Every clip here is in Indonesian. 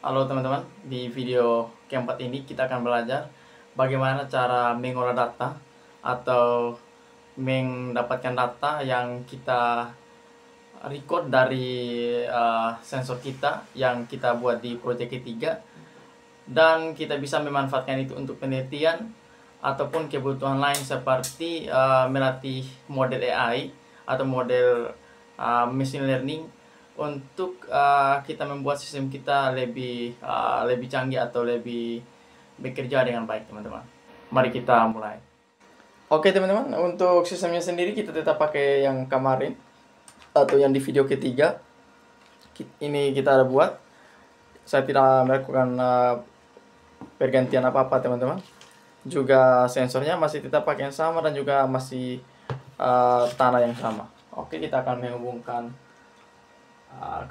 Halo teman-teman, di video keempat ini kita akan belajar bagaimana cara mengolah data atau mendapatkan data yang kita record dari sensor kita yang kita buat di proyek ketiga, dan kita bisa memanfaatkan itu untuk penelitian ataupun kebutuhan lain seperti melatih model AI atau model machine learning untuk kita membuat sistem kita lebih canggih atau lebih bekerja dengan baik, teman-teman. Mari kita mulai. Oke teman-teman, untuk sistemnya sendiri kita tetap pakai yang kemarin atau yang di video ketiga. Ini kita ada buat. Saya tidak melakukan pergantian apa-apa, teman-teman. Juga sensornya masih tetap pakai yang sama dan juga masih tanah yang sama. Oke, kita akan menghubungkan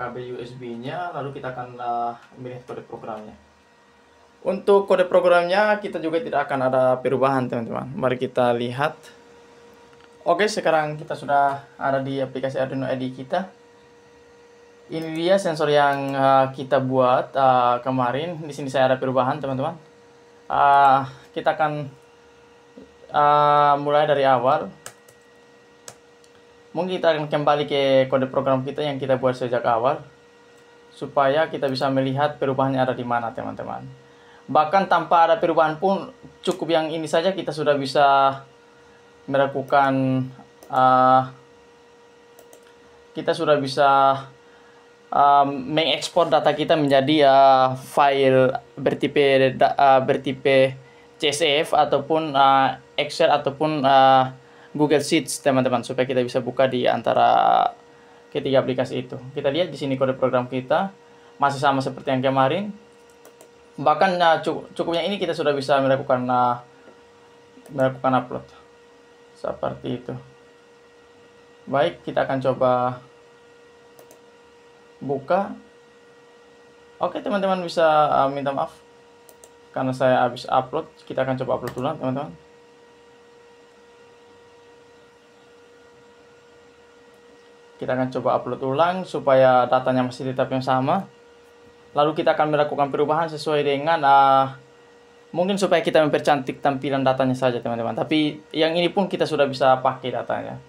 kabel USB-nya, lalu kita akan memilih kode programnya. Untuk kode programnya kita juga tidak akan ada perubahan, teman-teman. Mari kita lihat. Oke, sekarang kita sudah ada di aplikasi Arduino IDE kita. Ini dia sensor yang kita buat kemarin. Di sini saya ada perubahan, teman-teman. Kita akan mulai dari awal. Mungkin kita akan kembali ke kode program kita yang kita buat sejak awal, supaya kita bisa melihat perubahannya ada di mana, teman-teman. Bahkan tanpa ada perubahan pun, cukup yang ini saja kita sudah bisa melakukan mengekspor data kita menjadi file bertipe CSV ataupun Excel ataupun Google Sheets, teman-teman, supaya kita bisa buka di antara ketiga aplikasi itu. Kita lihat di sini kode program kita masih sama seperti yang kemarin. Bahkan cukupnya ini kita sudah bisa melakukan upload seperti itu. Baik, kita akan coba buka. Oke, teman-teman bisa minta maaf karena saya habis upload. Kita akan coba upload ulang, teman-teman. Kita akan coba upload ulang supaya datanya masih tetap yang sama. Lalu kita akan melakukan perubahan sesuai dengan mungkin supaya kita mempercantik tampilan datanya saja, teman-teman. Tapi yang ini pun kita sudah bisa pakai datanya.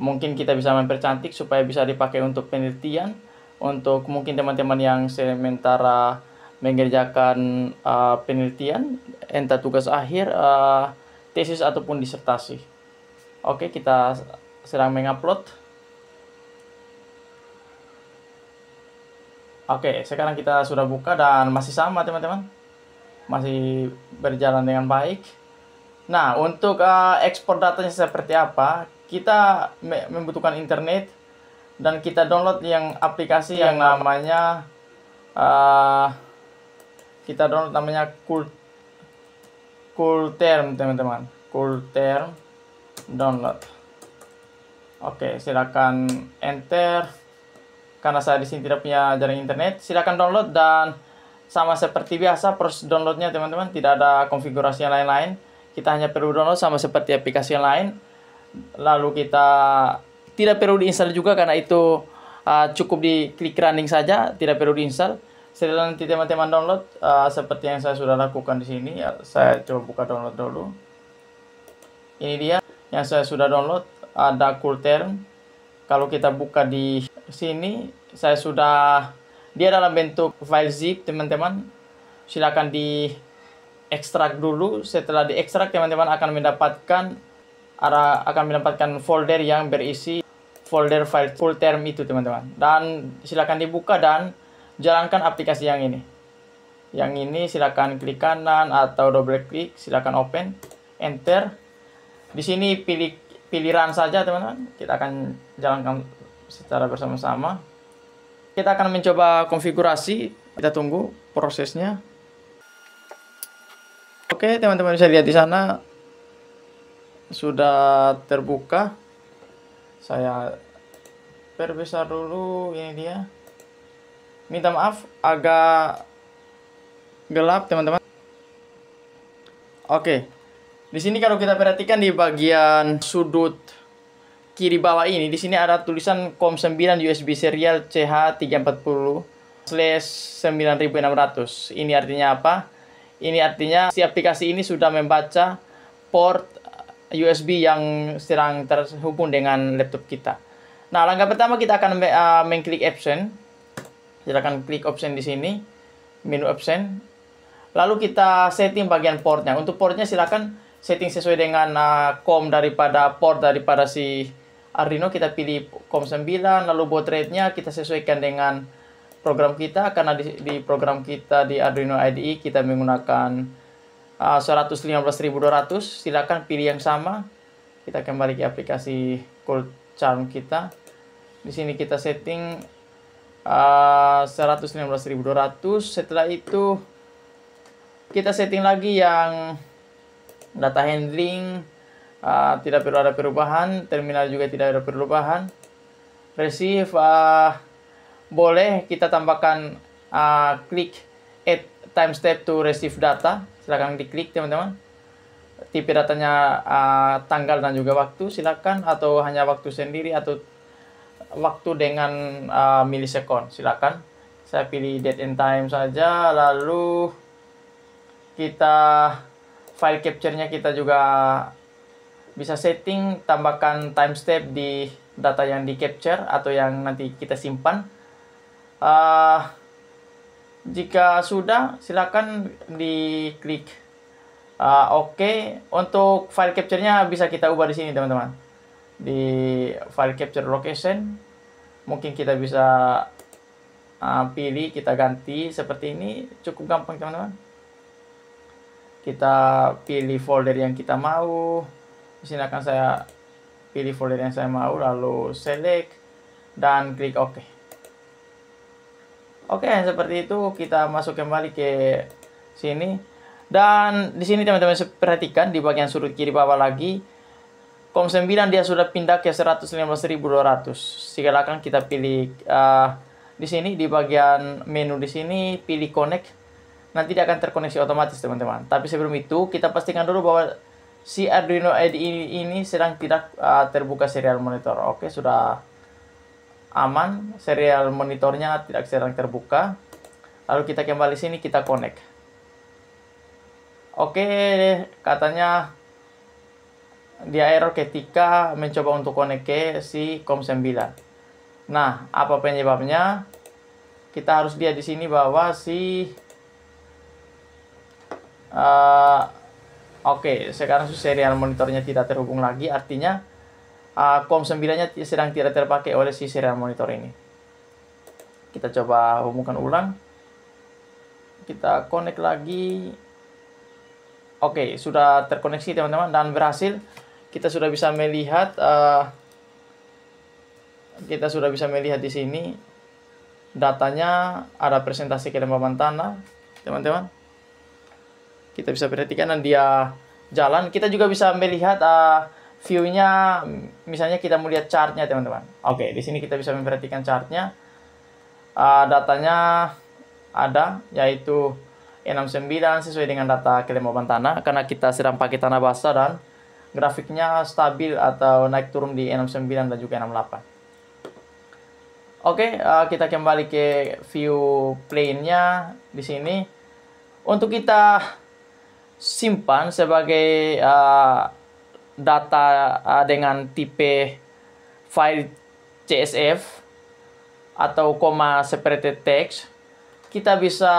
Mungkin kita bisa mempercantik supaya bisa dipakai untuk penelitian, untuk mungkin teman-teman yang sementara mengerjakan penelitian, entah tugas akhir, tesis ataupun disertasi. Oke, kita sedang mengupload. Oke, sekarang kita sudah buka dan masih sama, teman-teman. Masih berjalan dengan baik. Nah, untuk ekspor datanya seperti apa? Kita membutuhkan internet dan kita download yang aplikasi yang namanya Coolterm, teman-teman. Coolterm download. Oke, silakan enter. Karena saya di sini tidak punya jaringan internet, silakan download dan sama seperti biasa proses downloadnya, teman-teman, tidak ada konfigurasi yang lain-lain. Kita hanya perlu download sama seperti aplikasi yang lain. Lalu kita tidak perlu diinstal juga karena itu cukup di klik running saja, tidak perlu diinstal. Setelah nanti teman-teman download seperti yang saya sudah lakukan di sini, saya coba buka download dulu. Ini dia yang saya sudah download, ada Coolterm. Kalau kita buka di sini, dia dalam bentuk file zip, teman-teman. Silakan diekstrak dulu. Setelah diekstrak, teman-teman akan mendapatkan folder yang berisi folder file Coolterm itu, teman-teman. Dan silakan dibuka dan jalankan aplikasi yang ini. Yang ini silakan klik kanan atau double klik, silakan open, enter. Di sini pilih run saja, teman-teman. Kita akan jalankan secara bersama-sama. Kita akan mencoba konfigurasi. Kita tunggu prosesnya. Oke, teman-teman bisa lihat di sana sudah terbuka. Saya perbesar dulu, ini dia. Minta maaf agak gelap, teman-teman. Oke. Di sini kalau kita perhatikan di bagian sudut kiri bawah ini, di sini ada tulisan COM9 USB serial CH340 /9600. Ini artinya apa? Ini artinya si aplikasi ini sudah membaca port USB yang sedang terhubung dengan laptop kita. Nah, langkah pertama kita akan mengklik option. Silakan klik option di sini, menu option. Lalu kita setting bagian portnya. Untuk portnya silakan setting sesuai dengan port daripada si Arduino. Kita pilih COM9, lalu baud rate-nya kita sesuaikan dengan program kita, karena di program kita di Arduino IDE kita menggunakan 115.200. Silakan pilih yang sama. Kita kembali ke aplikasi CoolCharm kita. Di sini kita setting 115.200. Setelah itu kita setting lagi yang data handling, tidak perlu ada perubahan. Terminal juga tidak ada perubahan. Receive boleh kita tambahkan klik add time step to receive data. Silakan diklik teman-teman. Tipe datanya tanggal dan juga waktu silakan, atau hanya waktu sendiri atau waktu dengan milisekund silakan. Saya pilih date and time saja. Lalu kita file capture-nya kita juga bisa setting, tambahkan time step di data yang di capture atau yang nanti kita simpan. Jika sudah, silakan diklik OK. Untuk file capture-nya bisa kita ubah di sini teman-teman. Di file capture location, mungkin kita bisa pilih, kita ganti seperti ini. Cukup gampang teman-teman. Kita pilih folder yang kita mau. Di sini akan saya pilih folder yang saya mau, lalu select dan klik OK. Oke, seperti itu kita masuk kembali ke sini. Dan di sini teman-teman perhatikan di bagian sudut kiri bawah lagi, COM9 dia sudah pindah ke 115.200. Silakan kita pilih di sini di bagian menu di sini pilih connect. Nanti dia akan terkoneksi otomatis teman-teman. Tapi sebelum itu kita pastikan dulu bahwa si Arduino IDE ini sedang tidak terbuka serial monitor. Oke, sudah aman, serial monitornya tidak sedang terbuka. Lalu kita kembali sini, kita connect. Oke, katanya dia error ketika mencoba untuk connect ke si COM9. Nah, apa penyebabnya? Kita harus lihat di sini bahwa si oke, sekarang serial monitornya tidak terhubung lagi, artinya COM9-nya sedang tidak terpakai oleh si serial monitor ini. Kita coba hubungkan ulang. Kita connect lagi. Oke, sudah terkoneksi teman-teman dan berhasil. Kita sudah bisa melihat di sini datanya, ada presentasi kelembaban tanah, teman-teman. Kita bisa perhatikan dan dia jalan. Kita juga bisa melihat view-nya, misalnya kita mau lihat chart-nya teman-teman. Oke, di sini kita bisa memperhatikan chart-nya. Datanya ada, yaitu E69 sesuai dengan data kelembaban tanah, karena kita sedang pakai tanah basah dan grafiknya stabil atau naik turun di E69 dan juga E68. Oke, kita kembali ke view plane-nya di sini. Untuk kita simpan sebagai data dengan tipe file CSV atau comma separated text, kita bisa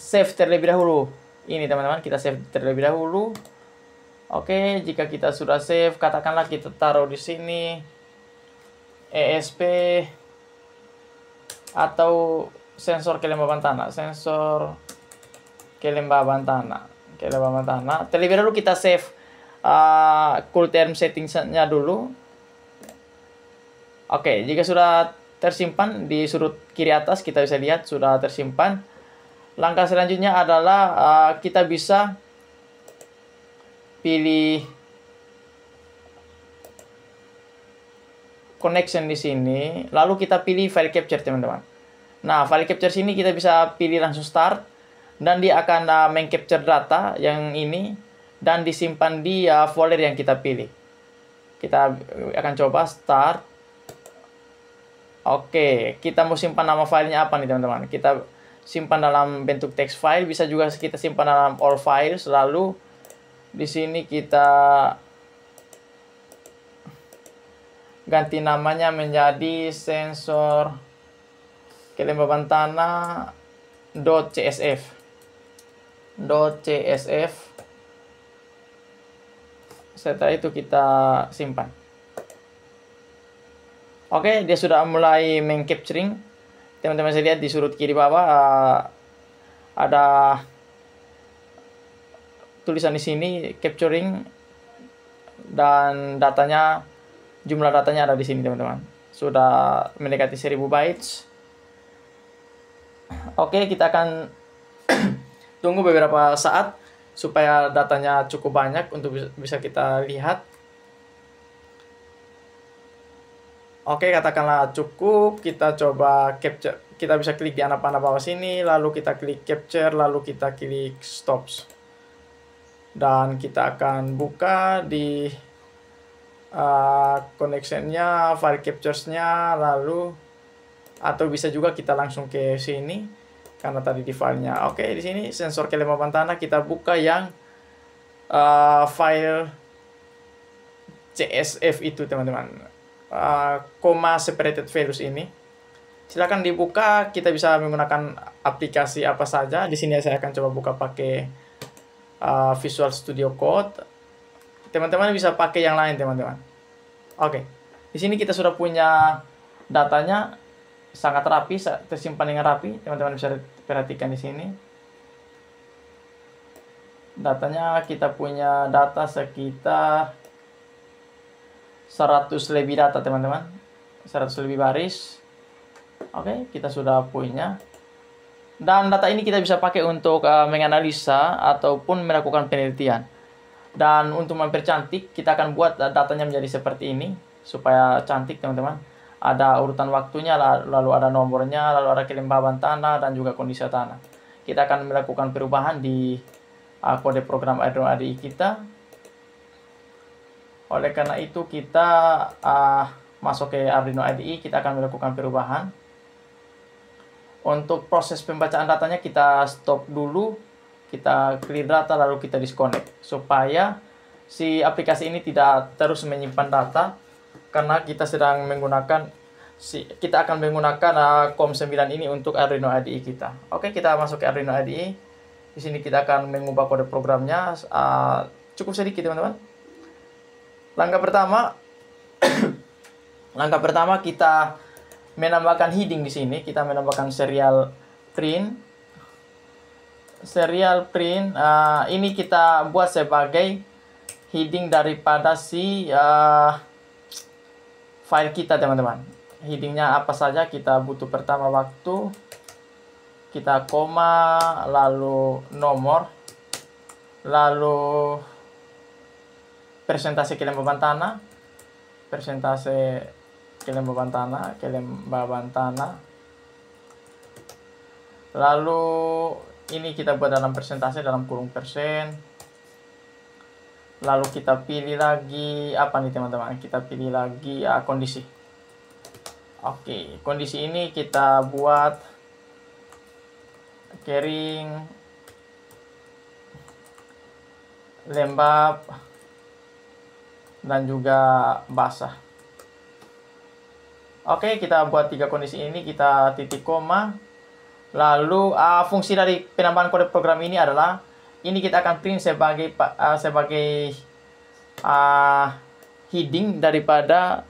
save terlebih dahulu. Ini teman-teman, kita save terlebih dahulu. Oke, jika kita sudah save, katakanlah kita taruh di sini ESP atau sensor kelembaban tanah, Terlebih dahulu kita save CoolTerm settingsnya dulu. Oke, jika sudah tersimpan di sudut kiri atas, kita bisa lihat sudah tersimpan. Langkah selanjutnya adalah kita bisa pilih connection di sini, lalu kita pilih file capture teman-teman. Nah, file capture sini kita bisa pilih langsung start, dan dia akan mengcapture data yang ini dan disimpan di folder yang kita pilih. Kita akan coba start. Oke, kita mau simpan nama filenya apa nih teman-teman? Kita simpan dalam bentuk text file, bisa juga kita simpan dalam all files. Lalu di sini kita ganti namanya menjadi sensor kelembaban tanah .csf. Setelah itu kita simpan. Oke, dia sudah mulai meng-capturing. Teman-teman saya lihat di sudut kiri bawah ada tulisan di sini capturing, dan datanya, jumlah datanya ada di sini teman-teman. Sudah mendekati 1000 bytes. Oke, kita akan tunggu beberapa saat supaya datanya cukup banyak untuk bisa kita lihat. Oke, katakanlah cukup, kita coba capture. Kita bisa klik di anak panah bawah sini, lalu kita klik capture, lalu kita klik stops. Dan kita akan buka di connection-nya, file captures-nya, lalu atau bisa juga kita langsung ke sini karena tadi di filenya. Oke, di sini sensor kelembaban tanah, kita buka yang file CSV itu teman-teman. Comma separated values ini. Silakan dibuka, kita bisa menggunakan aplikasi apa saja. Di sini saya akan coba buka pakai Visual Studio Code. Teman-teman bisa pakai yang lain, teman-teman. Oke. Di sini kita sudah punya datanya sangat rapi, tersimpan dengan rapi. Teman-teman bisa perhatikan di sini. Datanya kita punya data sekitar 100 lebih data teman-teman, 100 lebih baris. Oke, kita sudah punya. Dan data ini kita bisa pakai untuk menganalisa ataupun melakukan penelitian. Dan untuk mempercantik, kita akan buat datanya menjadi seperti ini supaya cantik teman-teman. Ada urutan waktunya, lalu ada nomornya, lalu ada kelembaban tanah dan juga kondisi tanah. Kita akan melakukan perubahan di kode program Arduino IDE kita. Oleh karena itu kita masuk ke Arduino IDE, kita akan melakukan perubahan. Untuk proses pembacaan datanya kita stop dulu, kita clear data lalu kita disconnect supaya si aplikasi ini tidak terus menyimpan data, karena kita sedang menggunakan kita akan menggunakan COM9 ini untuk Arduino IDE kita. Oke, kita masuk ke Arduino IDE. Di sini kita akan mengubah kode programnya cukup sedikit teman-teman. Langkah pertama kita menambahkan heading di sini. Kita menambahkan serial print. Ini kita buat sebagai heading daripada si file kita teman-teman. Headingnya apa saja kita butuh. Pertama waktu, kita koma, lalu nomor, lalu persentase kelembaban tanah, lalu ini kita buat dalam persentase, dalam kurung persen. Lalu kita pilih lagi apa nih teman-teman, kita pilih lagi kondisi. Oke, kondisi ini kita buat kering, lembab, dan juga basah. Oke, kita buat 3 kondisi ini, kita titik koma. Lalu fungsi dari penambahan kode program ini adalah ini kita akan print sebagai heading daripada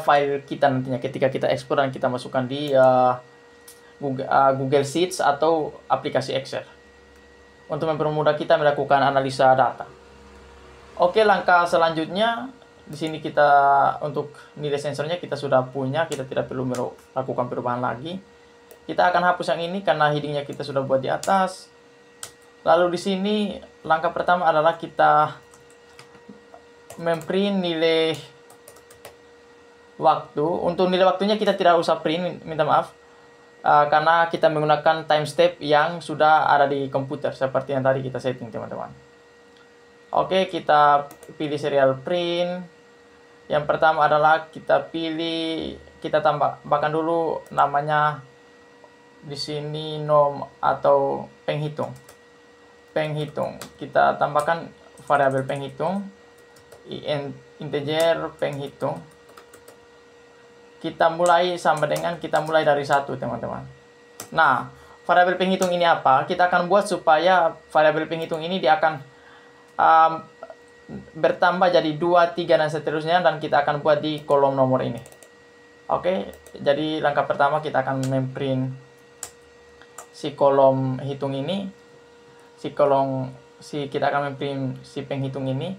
file kita nantinya ketika kita ekspor dan kita masukkan di Google Sheets atau aplikasi Excel untuk mempermudah kita melakukan analisa data. Oke, langkah selanjutnya di sini kita untuk nilai sensornya kita sudah punya, kita tidak perlu melakukan perubahan lagi. Kita akan hapus yang ini karena headingnya kita sudah buat di atas. Lalu di sini langkah pertama adalah kita memprint nilai waktu. Untuk nilai waktunya kita tidak usah print, minta maaf, karena kita menggunakan time step yang sudah ada di komputer seperti yang tadi kita setting teman-teman. Oke, kita pilih serial print. Yang pertama adalah kita pilih, kita tambahkan dulu namanya di sini nom atau penghitung. Kita tambahkan variabel penghitung, integer penghitung. Kita mulai sama dengan kita mulai dari 1, teman-teman. Nah, variabel penghitung ini apa? Kita akan buat supaya variabel penghitung ini dia akan bertambah jadi 2, 3 dan seterusnya, dan kita akan buat di kolom nomor ini. Oke, jadi langkah pertama kita akan memprint si kolom hitung ini. Kita akan memprint si penghitung ini.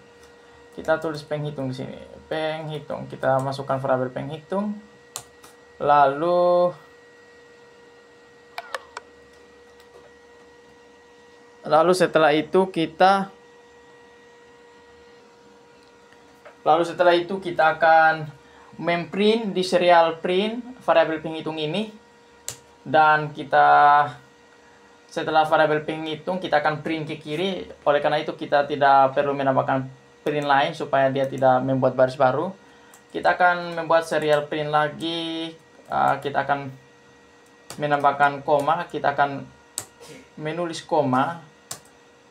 Kita tulis penghitung di sini. Penghitung, kita masukkan variabel penghitung. Lalu setelah itu kita akan memprint di serial print variabel penghitung ini, dan setelah variabel penghitung kita akan print ke kiri. Oleh karena itu kita tidak perlu menambahkan print lain supaya dia tidak membuat baris baru. Kita akan membuat serial print lagi. Kita akan menambahkan koma, kita akan menulis koma,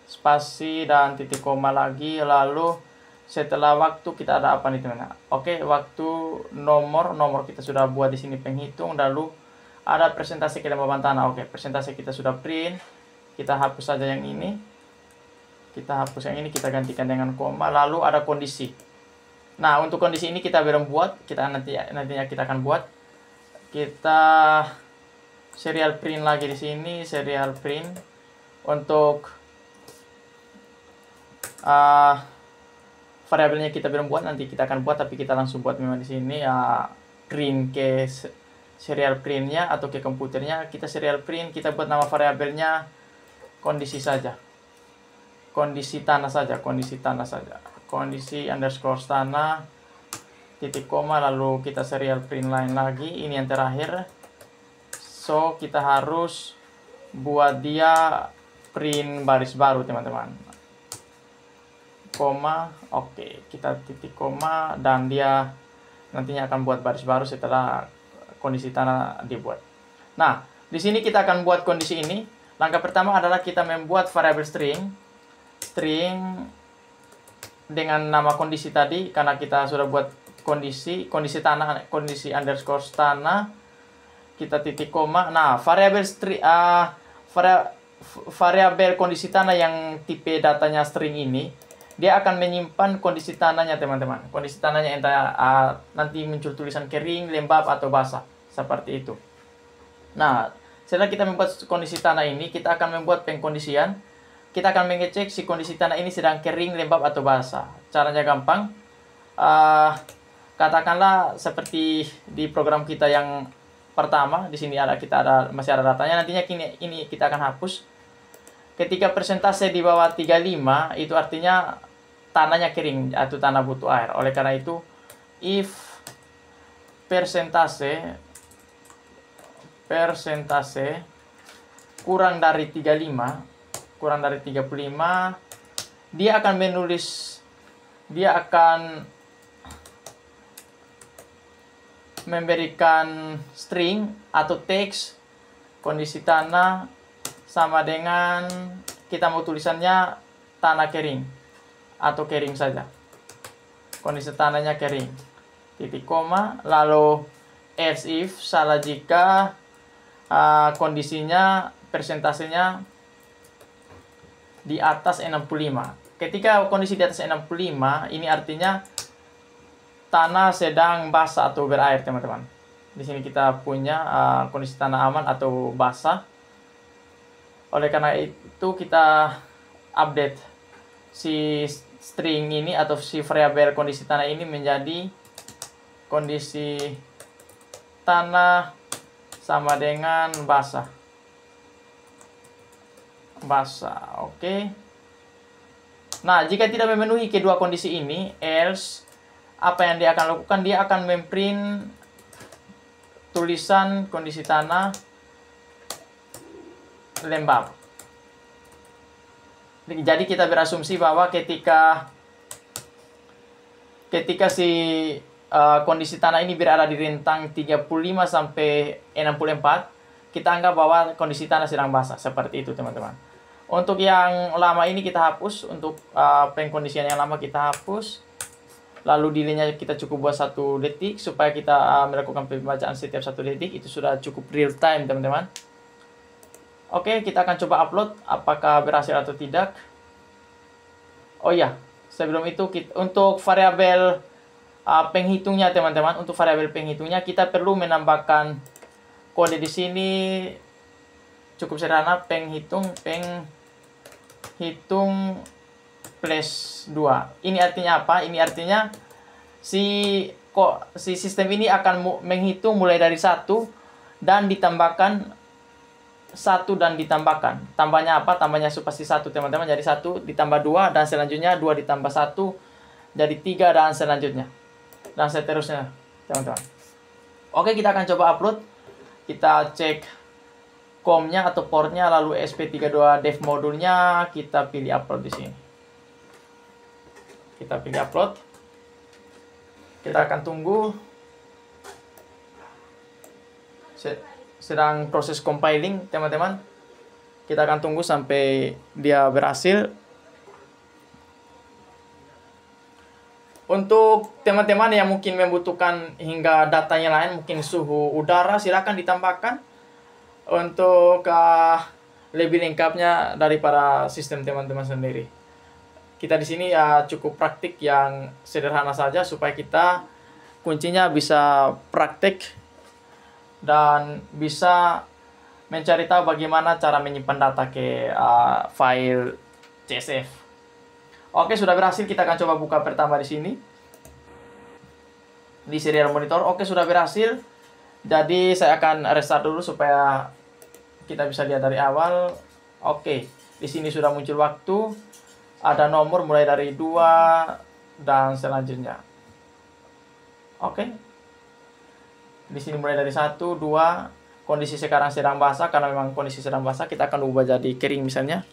spasi dan titik koma lagi. Lalu setelah waktu kita ada apa nih, teman-teman? Oke, waktu nomor kita sudah buat di sini penghitung. Lalu ada presentasi kelembaban tanah. Oke, presentasi kita sudah print. Kita hapus saja yang ini. Kita hapus yang ini, kita gantikan dengan koma. Lalu ada kondisi. Nah, untuk kondisi ini kita belum buat. Nantinya kita akan buat. Kita serial print lagi di sini, serial print untuk variabelnya kita belum buat, nanti kita akan buat, tapi kita langsung buat memang di sini print ke serial printnya atau ke komputernya. Kita serial print, kita buat nama variabelnya kondisi saja, kondisi tanah saja, kondisi underscore tanah titik koma. Lalu kita serial print lain lagi, ini yang terakhir. So kita harus buat dia print baris baru, teman-teman. Koma, oke, kita titik koma, dan dia nantinya akan buat baris baru setelah kondisi tanah dibuat. Nah, di sini kita akan buat kondisi ini. Langkah pertama adalah kita membuat variabel string dengan nama kondisi tadi, karena kita sudah buat kondisi tanah, kondisi underscore tanah, kita titik koma. Nah, variabel kondisi tanah yang tipe datanya string ini, dia akan menyimpan kondisi tanahnya, teman-teman. Kondisi tanahnya entah nanti muncul tulisan kering, lembab, atau basah, seperti itu. Nah, setelah kita membuat kondisi tanah ini, kita akan membuat pengkondisian. Kita akan mengecek si kondisi tanah ini sedang kering, lembab, atau basah. Caranya gampang. Katakanlah seperti di program kita yang pertama, di sini masih ada datanya. Nantinya ini kita akan hapus. Ketika persentase di bawah 35, itu artinya tanahnya kering atau tanah butuh air. Oleh karena itu, if persentase kurang dari 35, dia akan memberikan string atau teks kondisi tanah sama dengan kita mau tulisannya tanah kering atau kering saja. Kondisi tanahnya kering. Titik koma, lalu else if salah jika kondisinya persentasenya di atas 65. Ketika kondisi di atas 65, ini artinya tanah sedang basah atau berair, teman-teman. Di sini kita punya kondisi tanah aman atau basah. Oleh karena itu kita update si string ini atau si variabel kondisi tanah ini menjadi kondisi tanah sama dengan basah. Oke. Nah, jika tidak memenuhi kedua kondisi ini, else, apa yang dia akan lakukan? Dia akan memprint tulisan kondisi tanah lembab. Jadi kita berasumsi bahwa ketika ketika si kondisi tanah ini berada di rentang 35 sampai 64, kita anggap bahwa kondisi tanah sedang basah. Seperti itu, teman-teman. Untuk yang lama ini kita hapus. Untuk pengkondisian yang lama kita hapus. Lalu delay-nya kita cukup buat 1 detik supaya kita melakukan pembacaan setiap 1 detik. Itu sudah cukup real time, teman-teman. Oke, kita akan coba upload apakah berhasil atau tidak. Oh iya, sebelum itu untuk variabel penghitungnya, teman-teman, untuk variabel penghitungnya kita perlu menambahkan kode di sini. Cukup sederhana, penghitung plus 2. Ini artinya apa? Ini artinya si sistem ini akan menghitung mulai dari 1 dan ditambahkan 1 dan ditambahkan. Tambahnya apa? Tambahnya pasti 1, teman-teman. Jadi 1 ditambah 2 dan selanjutnya 2 ditambah 1 jadi 3 dan selanjutnya. Dan seterusnya, teman-teman. Oke, kita akan coba upload. Kita cek COM-nya atau portnya, lalu SP32 dev modulnya, kita pilih upload di sini. Kita pilih upload. Kita akan tunggu. Sedang proses compiling, teman-teman. Kita akan tunggu sampai dia berhasil. Untuk teman-teman yang mungkin membutuhkan hingga datanya lain, mungkin suhu udara, silakan ditambahkan untuk lebih lengkapnya daripada sistem teman-teman sendiri. Kita di sini cukup praktik yang sederhana saja supaya kita kuncinya bisa praktik dan bisa mencari tahu bagaimana cara menyimpan data ke file CSV. Oke, sudah berhasil. Kita akan coba buka pertama di sini. Di serial monitor. Oke, sudah berhasil. Jadi saya akan restart dulu supaya kita bisa lihat dari awal. Oke, di sini sudah muncul waktu. Ada nomor mulai dari 2 dan selanjutnya. Oke. Di sini mulai dari 1, 2. Kondisi sekarang sedang basah. Karena memang kondisi sedang basah, kita akan ubah jadi kering misalnya.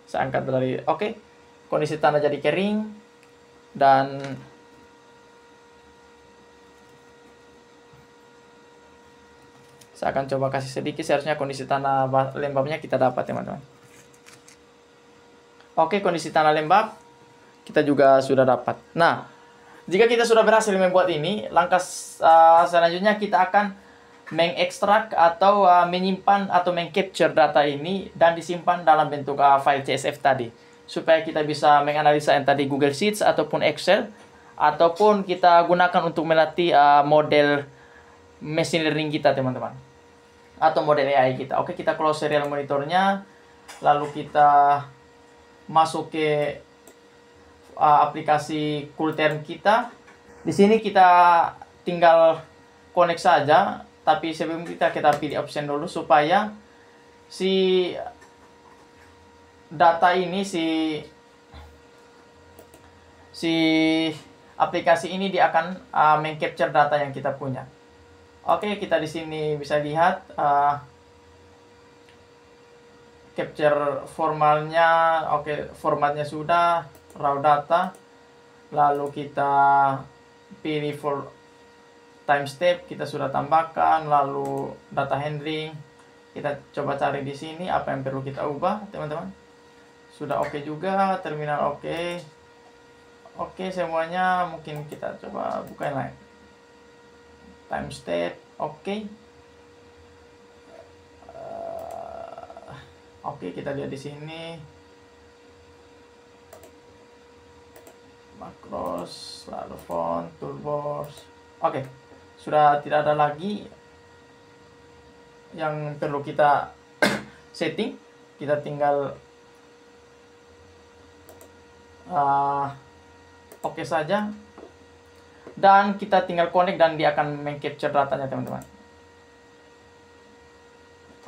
Saya angkat dari oke. Kondisi tanah jadi kering dan saya akan coba kasih sedikit, seharusnya kondisi tanah lembabnya kita dapat, teman-teman. Oke, kondisi tanah lembab kita juga sudah dapat. Nah, jika kita sudah berhasil membuat ini, langkah selanjutnya kita akan mengekstrak atau menyimpan atau mengcapture data ini dan disimpan dalam bentuk file CSV tadi. Supaya kita bisa menganalisa yang tadi Google Sheets ataupun Excel, ataupun kita gunakan untuk melatih model machine learning kita, teman-teman, atau model AI kita. Oke, kita close serial monitornya, lalu kita masuk ke aplikasi Coolterm kita. Di sini kita tinggal connect saja, tapi sebelum kita pilih option dulu supaya si data ini, si aplikasi ini dia akan mengcapture data yang kita punya. Oke, kita di sini bisa lihat capture formalnya. Oke, formatnya sudah raw data. Lalu kita pilih for time step, kita sudah tambahkan. Lalu data handling, kita coba cari di sini apa yang perlu kita ubah, teman-teman. Sudah oke juga, terminal oke. Oke, semuanya mungkin kita coba buka yang lain. Time step, oke. Oke, kita lihat di sini. Macros, lalu font, toolbars. Oke, sudah tidak ada lagi yang perlu kita setting. Kita tinggal oke saja, dan kita tinggal connect dan dia akan mengcapture datanya, teman-teman.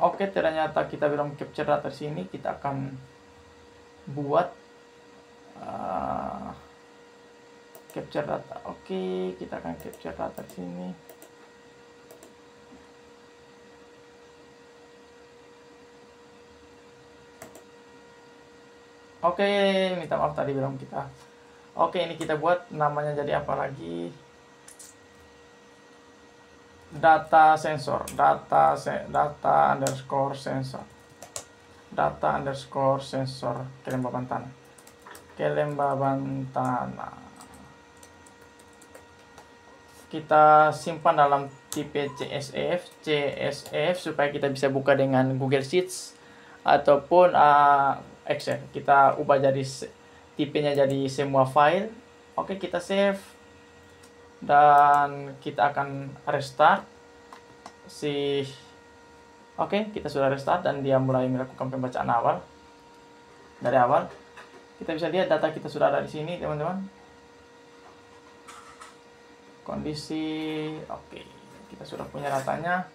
Oke, ternyata kita belum capture data di sini. Kita akan buat capture data. Oke, kita akan capture data di sini. Oke, minta maaf tadi belum kita. Oke, ini kita buat namanya jadi apa lagi? Data sensor, data underscore sensor, data underscore sensor kelembaban tanah, kelembaban tanah. Kita simpan dalam tipe CSV supaya kita bisa buka dengan Google Sheets ataupun Excel. Kita ubah jadi tipenya jadi semua file. Oke, kita save dan kita akan restart Oke, kita sudah restart dan dia mulai melakukan pembacaan awal. Dari awal kita bisa lihat data kita sudah ada di sini, teman-teman. Kondisi oke, kita sudah punya datanya.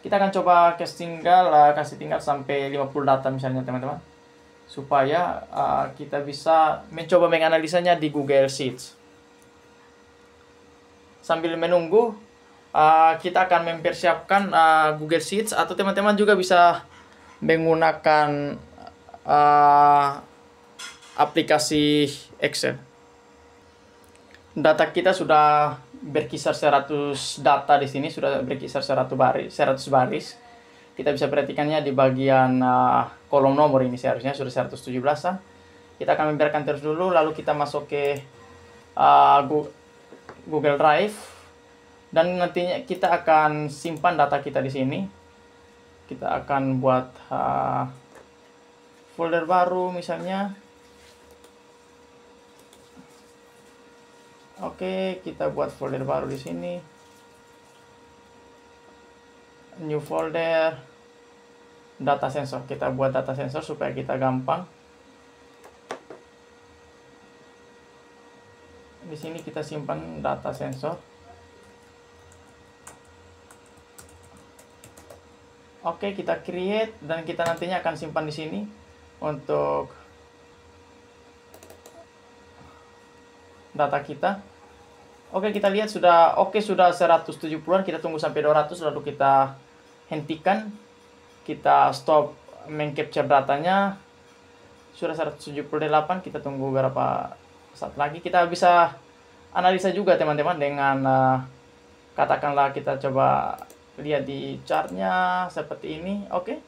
Kita akan coba kasih tinggal sampai 50 data misalnya, teman-teman, supaya kita bisa mencoba menganalisanya di Google Sheets. Sambil menunggu, kita akan mempersiapkan Google Sheets, atau teman-teman juga bisa menggunakan aplikasi Excel. Data kita sudah berkisar 100 data di sini, sudah berkisar 100 baris. Kita bisa perhatikannya di bagian kolom nomor ini, seharusnya sudah 117. Kita akan membiarkan terus dulu, lalu kita masuk ke Google Drive, dan nantinya kita akan simpan data kita di sini. Kita akan buat folder baru misalnya. Oke, kita buat folder baru di sini. New folder, data sensor. Kita buat data sensor supaya kita gampang. Di sini kita simpan data sensor. Oke, kita create dan kita nantinya akan simpan di sini untuk data kita. Oke, kita lihat sudah 170-an. Kita tunggu sampai 200 lalu kita hentikan. Kita stop mengcapture datanya. Sudah 178, kita tunggu beberapa saat lagi. Kita bisa analisa juga, teman-teman, dengan katakanlah kita coba lihat di chartnya seperti ini. Oke.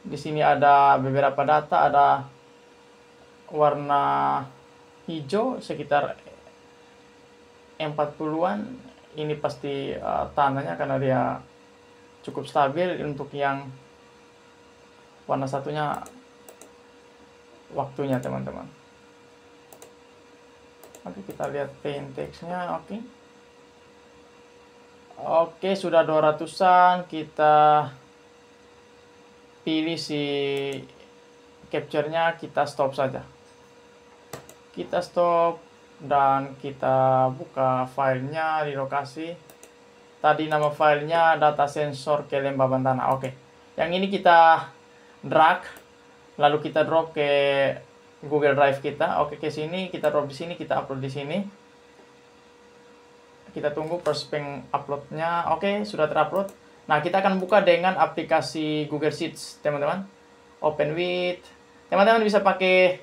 Di sini ada beberapa data, ada warna hijau sekitar 40-an. Ini pasti tanahnya karena dia cukup stabil. Untuk yang warna satunya waktunya, teman-teman. Oke, kita lihat plain text-nya. Oke, sudah 200-an. Kita pilih si capture-nya, kita stop saja. Kita stop dan kita buka filenya di lokasi. Tadi nama filenya data sensor kelembaban tanah. Oke. Yang ini kita drag, lalu kita drop ke Google Drive kita. Oke, ke sini kita drop di sini, kita upload di sini. Kita tunggu proses penguploadnya. Oke, sudah terupload. Nah, kita akan buka dengan aplikasi Google Sheets, teman-teman. Open with. Teman-teman bisa pakai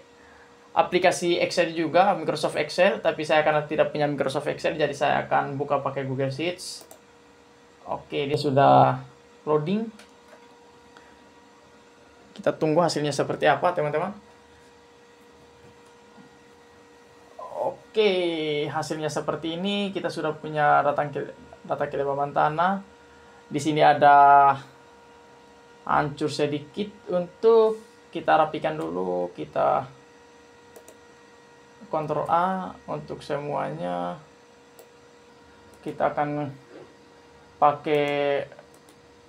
aplikasi Excel juga, Microsoft Excel, tapi saya karena tidak punya Microsoft Excel, jadi saya akan buka pakai Google Sheets. Oke, dia sudah loading. Kita tunggu hasilnya seperti apa, teman-teman. Oke, hasilnya seperti ini. Kita sudah punya data kelembaban tanah. Di sini ada hancur sedikit, untuk kita rapikan dulu. Kita Ctrl A untuk semuanya. Kita akan pakai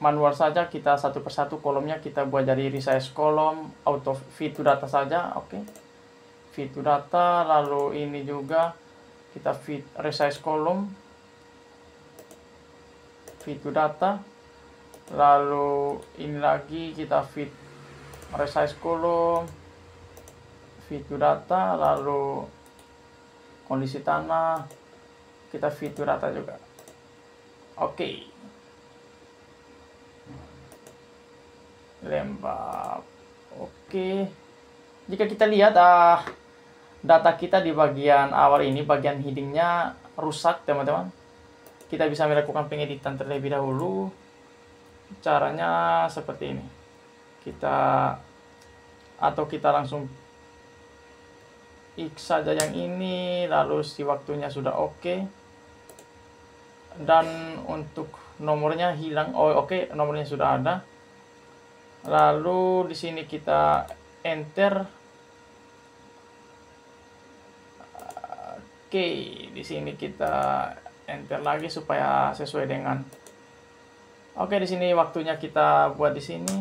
manual saja. Kita satu persatu kolomnya kita buat jadi resize kolom, auto fit to data saja. Oke, fit to data. Lalu ini juga kita fit resize kolom, fit to data. Lalu ini lagi kita fit resize kolom, fit to data. Lalu kondisi tanah kita fit to data juga. Oke. Lembab. Oke. Jika kita lihat data kita di bagian awal ini, bagian headingnya rusak teman-teman, kita bisa melakukan pengeditan terlebih dahulu. Caranya seperti ini, kita langsung X saja yang ini, lalu si waktunya sudah oke. Dan untuk nomornya hilang, oke, nomornya sudah ada. Lalu di sini kita enter. Oke, di sini kita enter lagi supaya sesuai dengan. Oke, di sini waktunya kita buat di sini.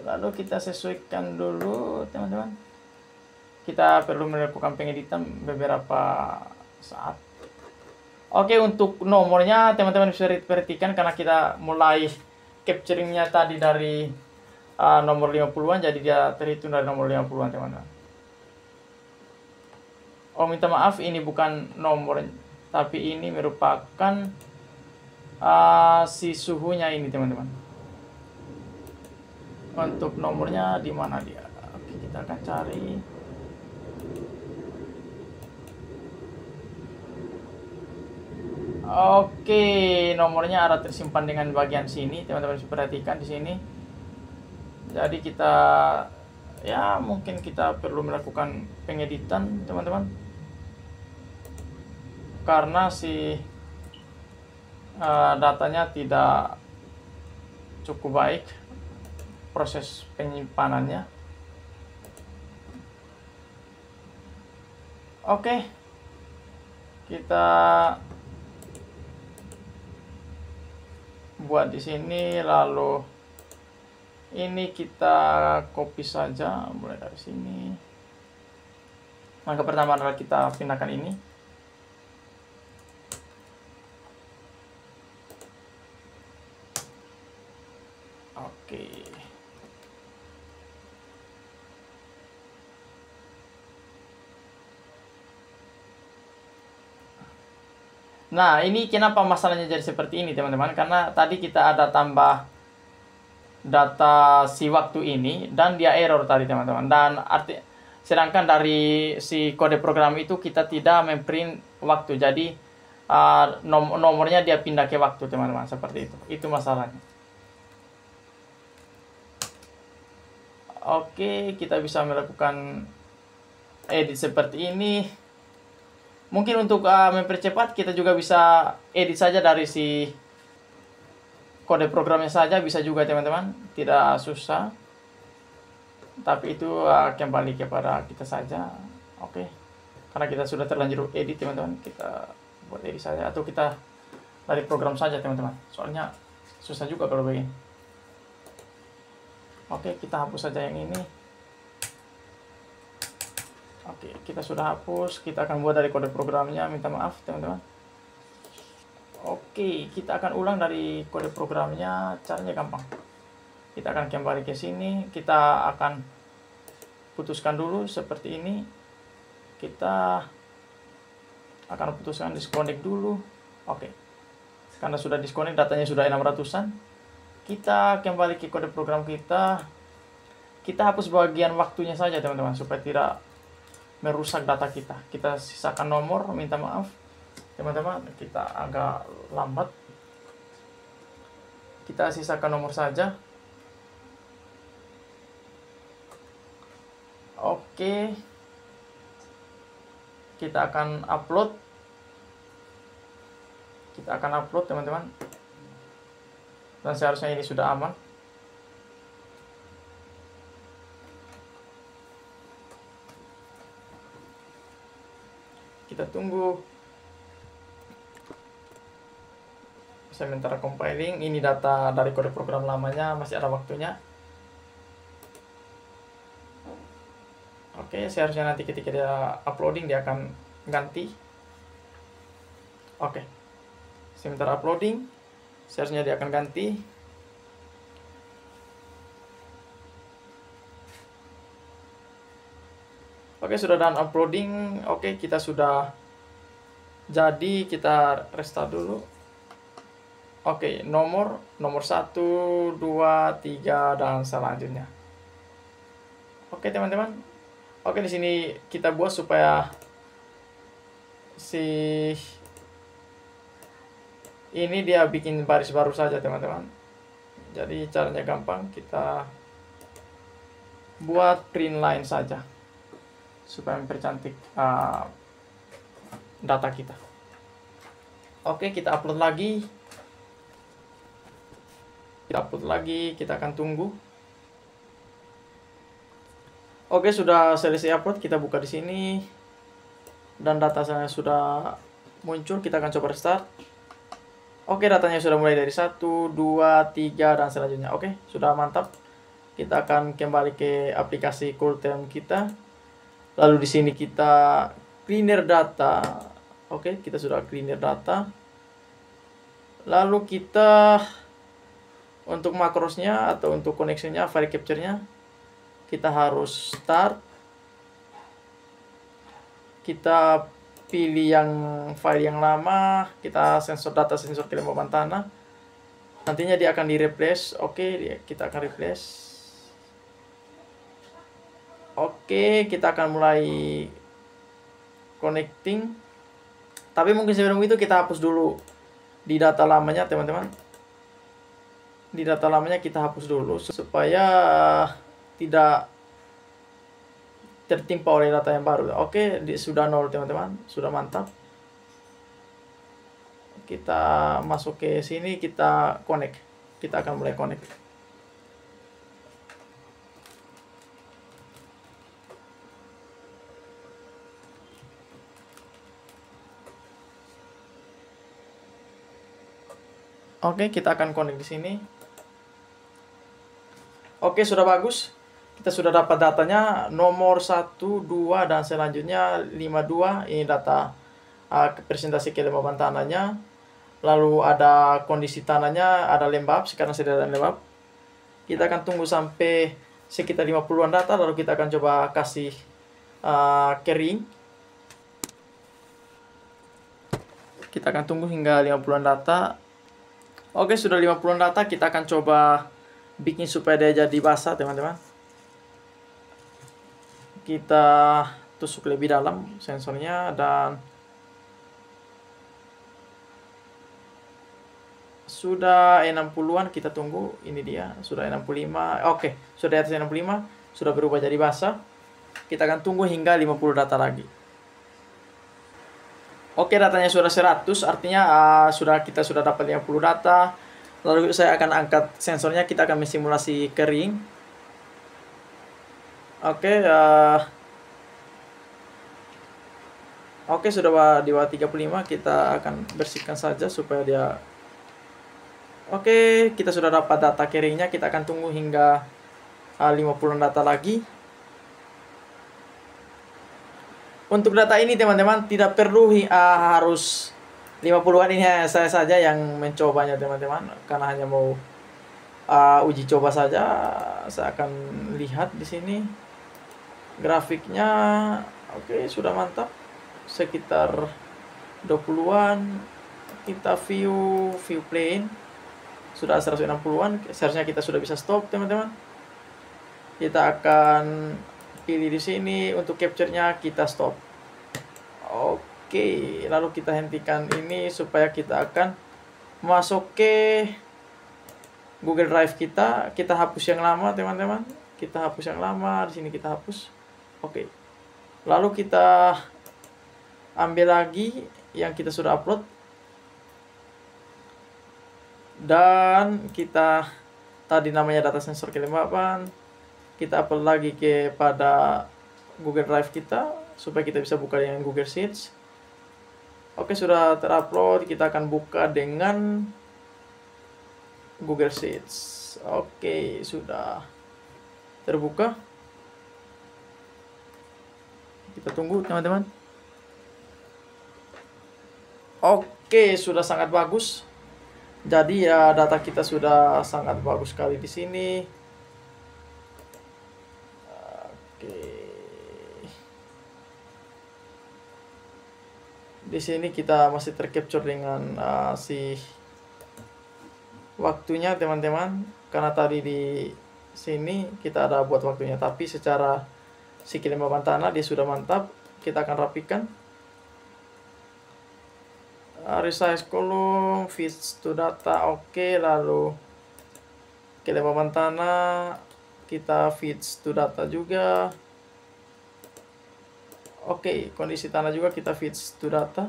Lalu kita sesuaikan dulu, teman-teman. Kita perlu melakukan pengeditan beberapa saat. Oke, untuk nomornya teman-teman bisa perhatikan karena kita mulai capturingnya tadi dari nomor 50-an, jadi dia terhitung dari nomor 50-an, teman-teman. Oh, minta maaf, ini bukan nomor, tapi ini merupakan si suhunya ini, teman-teman. Untuk nomornya di mana dia? Oke, kita akan cari. Oke, nomornya ada tersimpan dengan bagian sini, teman-teman bisa perhatikan di sini. Jadi kita ya mungkin kita perlu melakukan pengeditan, teman-teman, karena si datanya tidak cukup baik proses penyimpanannya. Oke, kita buat di sini, lalu ini kita copy saja mulai dari sini. Langkah pertama adalah kita pindahkan ini. Oke. Nah, ini kenapa masalahnya jadi seperti ini, teman-teman? Karena tadi kita ada tambah data si waktu ini dan dia error tadi, teman-teman. Dan sedangkan dari si kode program itu kita tidak memprint waktu. Jadi nomornya dia pindah ke waktu, teman-teman, seperti itu. Itu masalahnya. Oke, kita bisa melakukan edit seperti ini. Mungkin untuk mempercepat, kita juga bisa edit saja dari si kode programnya saja, bisa juga, teman-teman, tidak susah. Tapi itu kembali kepada kita saja. Oke, karena kita sudah terlanjur edit, teman-teman, kita buat edit saja, atau kita dari program saja, teman-teman, soalnya susah juga kalau begini. Oke, kita hapus saja yang ini. Oke, kita sudah hapus. Kita akan buat dari kode programnya. Minta maaf, teman-teman. Oke, kita akan ulang dari kode programnya. Caranya gampang. Kita akan kembali ke sini. Kita akan putuskan dulu seperti ini. Kita akan putuskan disconnect dulu. Oke. Karena sudah disconnect, datanya sudah 600-an. Kita kembali ke kode program kita. Kita hapus bagian waktunya saja, teman-teman, supaya tidak merusak data kita. Kita sisakan nomor, minta maaf, teman-teman, kita agak lambat. Kita sisakan nomor saja. Oke. Kita akan upload. Teman-teman. Dan seharusnya ini sudah aman. Kita tunggu sementara compiling. Ini data dari kode program lamanya, masih ada waktunya. Oke, seharusnya nanti ketika dia uploading dia akan ganti. Oke, sementara uploading seharusnya dia akan ganti. Oke, sudah done uploading. Oke, kita sudah jadi. Kita restart dulu. Oke, nomor 1, 2, 3 dan selanjutnya. Oke, teman-teman. Oke, di sini kita buat supaya si ini dia bikin baris baru saja, teman-teman. Jadi caranya gampang, kita buat print line saja supaya mempercantik data kita. Oke, kita upload lagi. Kita akan tunggu. Oke, sudah selesai upload. Kita buka di sini dan data saya sudah muncul. Kita akan coba restart. Oke, datanya sudah mulai dari 1, 2, 3 dan selanjutnya. Oke, sudah mantap. Kita akan kembali ke aplikasi CoolTerm kita. Lalu di sini kita cleaner data. Oke, kita sudah cleaner data. Lalu kita untuk makrosnya atau untuk koneksinya, file capture-nya, kita harus start. Kita pilih yang file yang lama, kita sensor data sensor kelembaban tanah. Nantinya dia akan di-replace. Oke, kita akan replace. Oke, kita akan mulai connecting. Tapi mungkin sebelum itu kita hapus dulu di data lamanya, teman-teman. Di data lamanya kita hapus dulu supaya tidak tertimpa oleh data yang baru. Oke, sudah 0, teman-teman. Sudah mantap. Kita masuk ke sini, kita connect. Kita akan mulai connect. Oke, kita akan connect di sini. Oke, sudah bagus. Kita sudah dapat datanya nomor 1, 2 dan selanjutnya 52. Ini data presentasi kelembaban tanahnya. Lalu ada kondisi tanahnya, ada lembab, sekarang sudah ada lembab. Kita akan tunggu sampai sekitar 50-an data, lalu kita akan coba kasih kering. Kita akan tunggu hingga 50-an data. Oke, sudah 50-an data, kita akan coba bikin supaya dia jadi basah, teman-teman. Kita tusuk lebih dalam sensornya dan sudah 60-an, kita tunggu. Ini dia, sudah 65. Oke, sudah di atas 65, sudah berubah jadi basah. Kita akan tunggu hingga 50 data lagi. Oke, datanya sudah 100, artinya kita sudah dapat 50 data. Lalu saya akan angkat sensornya, kita akan mensimulasi kering. Oke, sudah di bawah 35, kita akan bersihkan saja supaya dia. Oke, kita sudah dapat data keringnya, kita akan tunggu hingga 50 data lagi. Untuk data ini, teman-teman, tidak perlu harus 50-an, ini saya saja yang mencobanya, teman-teman, karena hanya mau uji coba saja. Saya akan lihat di sini grafiknya. Oke, sudah mantap. Sekitar 20-an. Kita view plane. Sudah 160-an. Seharusnya kita sudah bisa stop, teman-teman. Kita akan pilih di sini untuk capture-nya, kita stop. Oke, lalu kita hentikan ini supaya kita akan masuk ke Google Drive kita. Kita hapus yang lama, teman-teman. Kita hapus yang lama, di sini kita hapus. Oke. Lalu kita ambil lagi yang kita sudah upload. Dan kita tadi namanya data sensor kelembaban. Kita upload lagi kepada Google Drive kita supaya kita bisa buka dengan Google Sheets. Oke, sudah terupload. Kita akan buka dengan Google Sheets. Oke, sudah terbuka. Kita tunggu, teman-teman. Oke, sudah sangat bagus. Jadi ya, data kita sudah sangat bagus sekali di sini. Oke. Di sini kita masih tercapture dengan si waktunya, teman-teman, karena tadi di sini kita ada buat waktunya, tapi secara si kelembaban tanah, dia sudah mantap. Kita akan rapikan. Resize kolom, fits to data, oke. Lalu kelembaban tanah kita fits to data juga. Oke, kondisi tanah juga kita fits to data.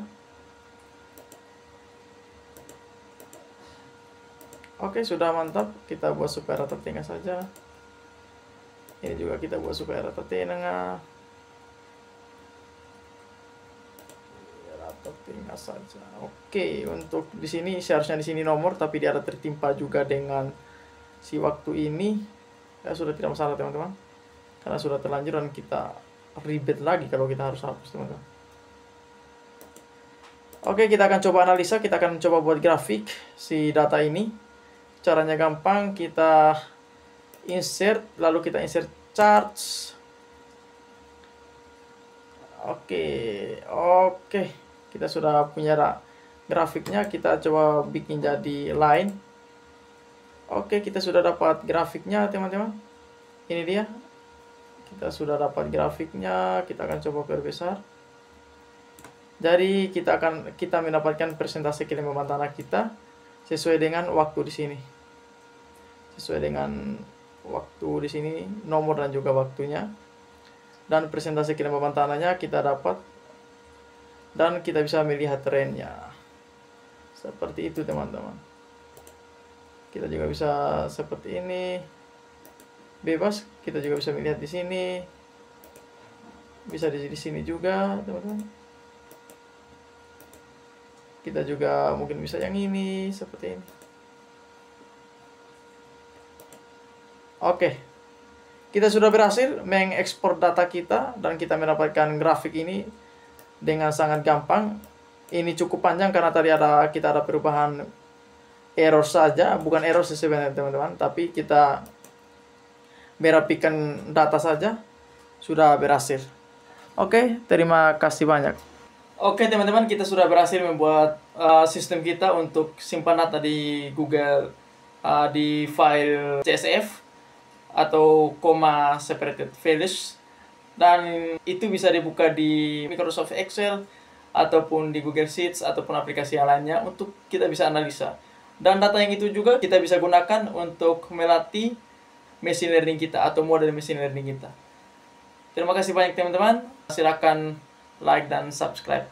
Oke, sudah mantap. Kita buat supaya rata tengah saja. Ini juga kita buat supaya rata tengah. Rata tengah saja. Oke, untuk di sini seharusnya di sini nomor, tapi dia ada tertimpa juga dengan si waktu ini. Ya sudah tidak masalah teman-teman. Karena sudah terlanjur dan kita ribet lagi kalau kita harus hapus teman-teman. Oke, kita akan coba analisa. Kita akan coba buat grafik si data ini. Caranya gampang, kita insert, lalu kita insert charts. Oke, kita sudah punya grafiknya. Kita coba bikin jadi line. Oke, kita sudah dapat grafiknya teman-teman. Ini dia, kita sudah dapat grafiknya. Kita akan coba perbesar. Jadi kita mendapatkan persentase kelembaban tanah kita sesuai dengan waktu di sini. Sesuai dengan waktu di sini, nomor dan juga waktunya. Dan presentasi kelembaban tanahnya kita dapat. Dan kita bisa melihat trennya. Seperti itu teman-teman. Kita juga bisa seperti ini. Bebas, kita juga bisa melihat di sini. Bisa di sini juga, teman-teman. Kita juga mungkin bisa yang ini, seperti ini. Oke, kita sudah berhasil mengekspor data kita dan kita mendapatkan grafik ini dengan sangat gampang. Ini cukup panjang karena tadi kita ada perubahan error saja, bukan error sih sebenarnya teman-teman, tapi kita merapikan data saja sudah berhasil. Oke, terima kasih banyak. Oke teman-teman, kita sudah berhasil membuat sistem kita untuk simpan data di Google di file CSV atau comma separated values, dan itu bisa dibuka di Microsoft Excel ataupun di Google Sheets ataupun aplikasi yang lainnya untuk kita bisa analisa. Dan data yang itu juga kita bisa gunakan untuk melatih machine learning kita atau model machine learning kita. Terima kasih banyak teman-teman. Silakan like dan subscribe.